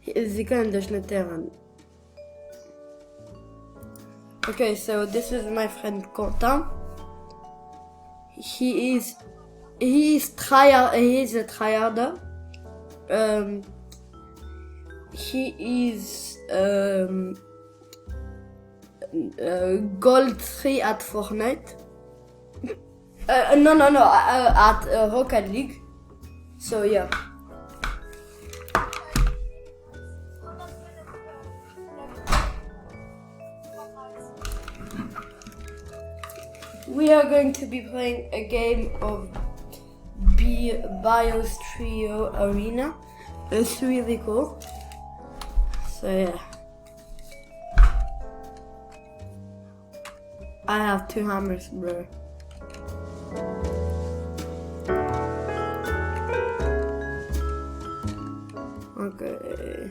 Sie können das nicht hören. Okay, so this is my friend Quentin. He is a tryharder. He is gold 3 at Fortnite. No, at Rocket League. So yeah. We are going to be playing a game of Bios Trio Arena. It's really cool. So yeah. I have 2 hammers, bro. Okay.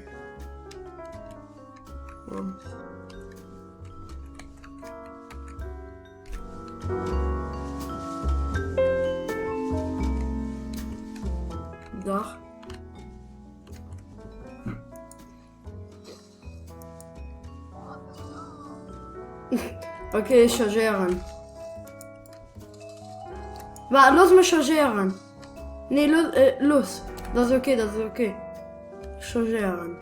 Dag. Okay, chargeren. Warte, los mal chargeren. Nee, los. Das ist okay. Chargeren.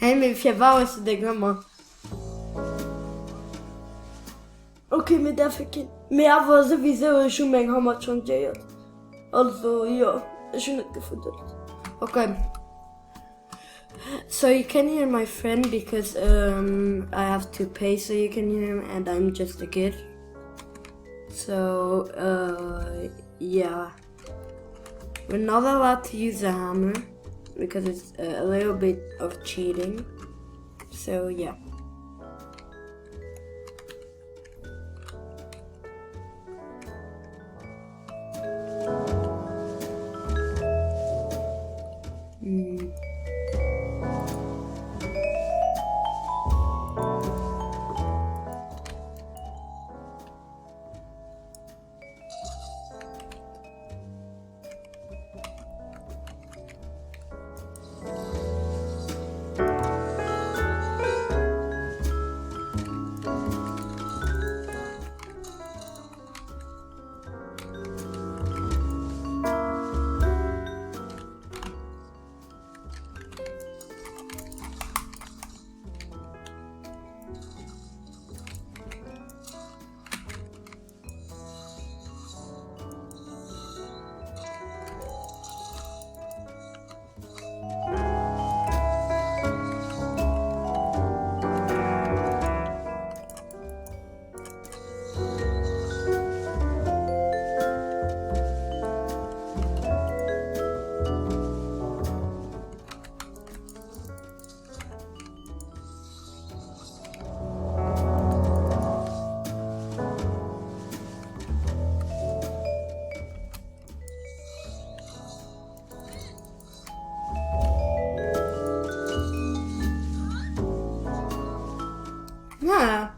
Hey, mais fais voir c'est des gamins. Okay, mit der Verkehr. Mehr aber sowieso schon mein Hammer schon gejagt. Also, ja, schon nicht gefunden. Okay. So you can hear my friend because I have to pay so you can hear him and I'm just a kid. So, yeah. We're not allowed to use a hammer because it's a little bit of cheating. So, yeah. Yeah.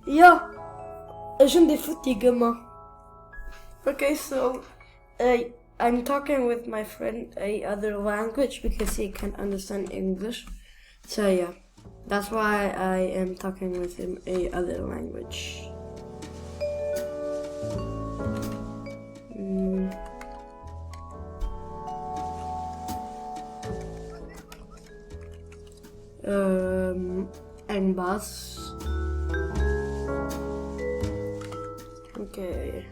Ja, schon die Futti gemacht. Okay, so I'm talking with my friend a other language because he can't understand English. So yeah, that's why I am talking with him a other language. Ein Bass. Okay.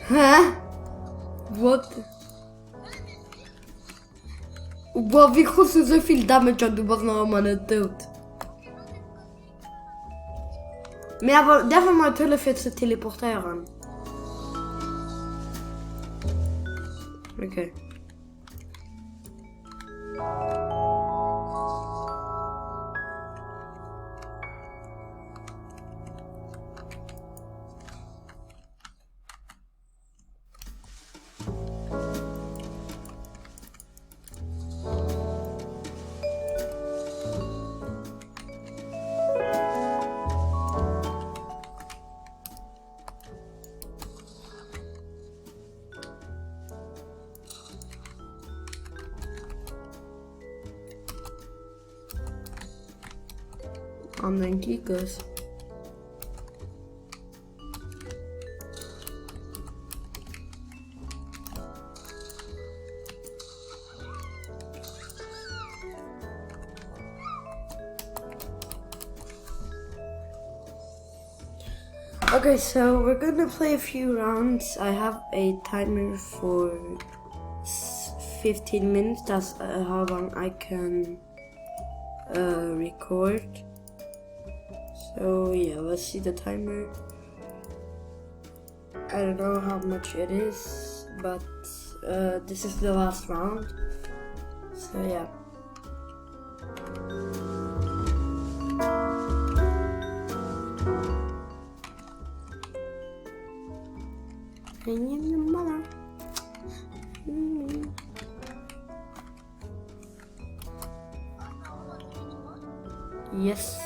Huh? What? Wow, wie kriegst du so viel Damage und du warst noch immer nicht tot? Mehr aber dürfen wir natürlich jetzt zu teleportieren. Okay. On the Kikas. Okay, so we're gonna play a few rounds. I have a timer for 15 minutes. That's how long I can record. So yeah, let's see the timer. I don't know how much it is, but this is the last round. So yeah. Yes.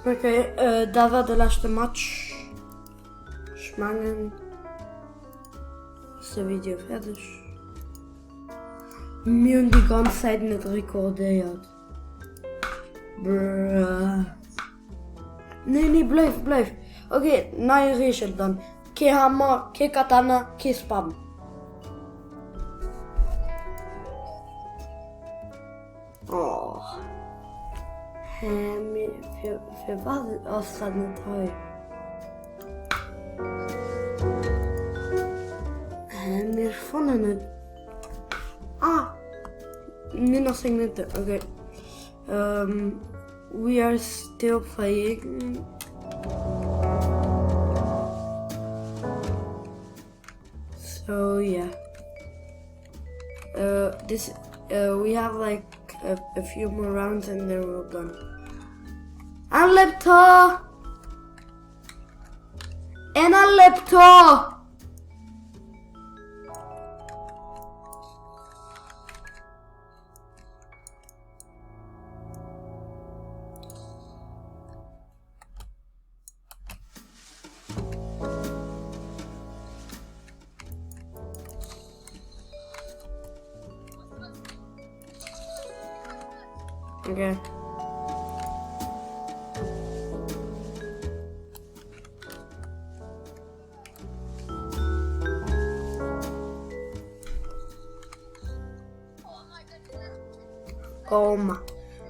Okay, da war der letzte Match. Schmangen. Ist das Video fertig? Mir und die ganze Zeit nicht rekordiert. Bruh. Nee, bleib. Okay, neue Regel dann. Kein Hammer, kein Katana, kein Spam. Oh. Für was ist das nicht toll? Mir gefunden nicht. Mir noch 10 Minuten, okay. We are still playing. So yeah. We have like a few more rounds and then we're done. And Leptor! And a Leptor! Okay. Kom.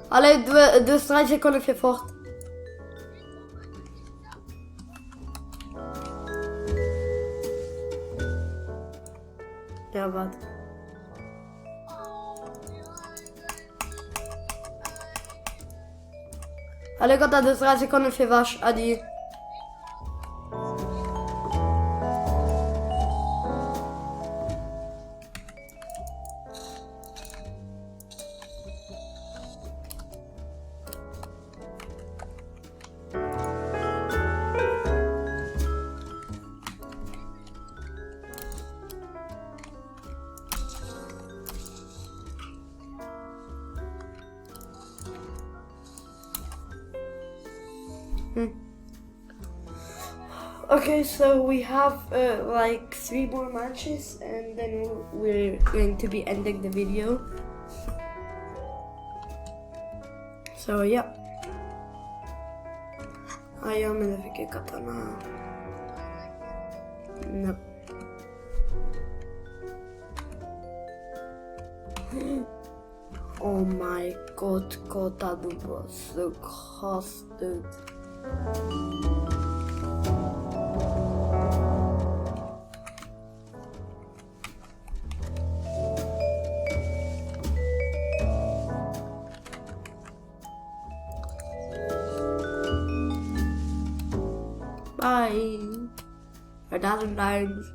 Allee, de strijdje kon ik je voort. Ja, wat? Allee, gata, de strijdje kon ik je was, Adi. Okay, so we have like 3 more matches and then we're going to be ending the video. So yeah. Ayağımı da fikir katana. No. Oh my god, kotadu var så kostet. Bye. 1,000 times.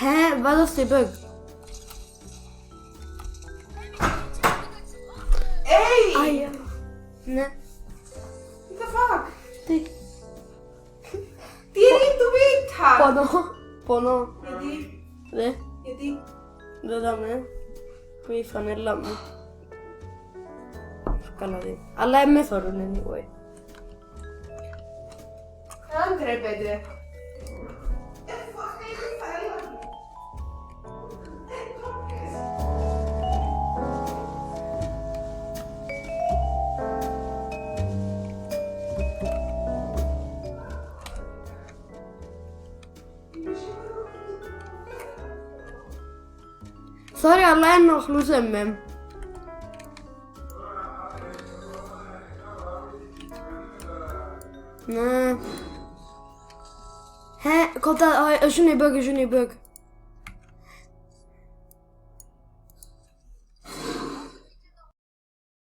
Hä? Vad är det bugg? Hey! Aj, ne. What the fuck? Ti. Tieni tu vita! Pono. Vedi? Det. Vedi? Det där med. Qui fanno il lammo. Scalati. Alla M sono anyway. Andrebbe de. Sorry, alla noch losem. Ne. Hä? Kolla, jag känner bugg.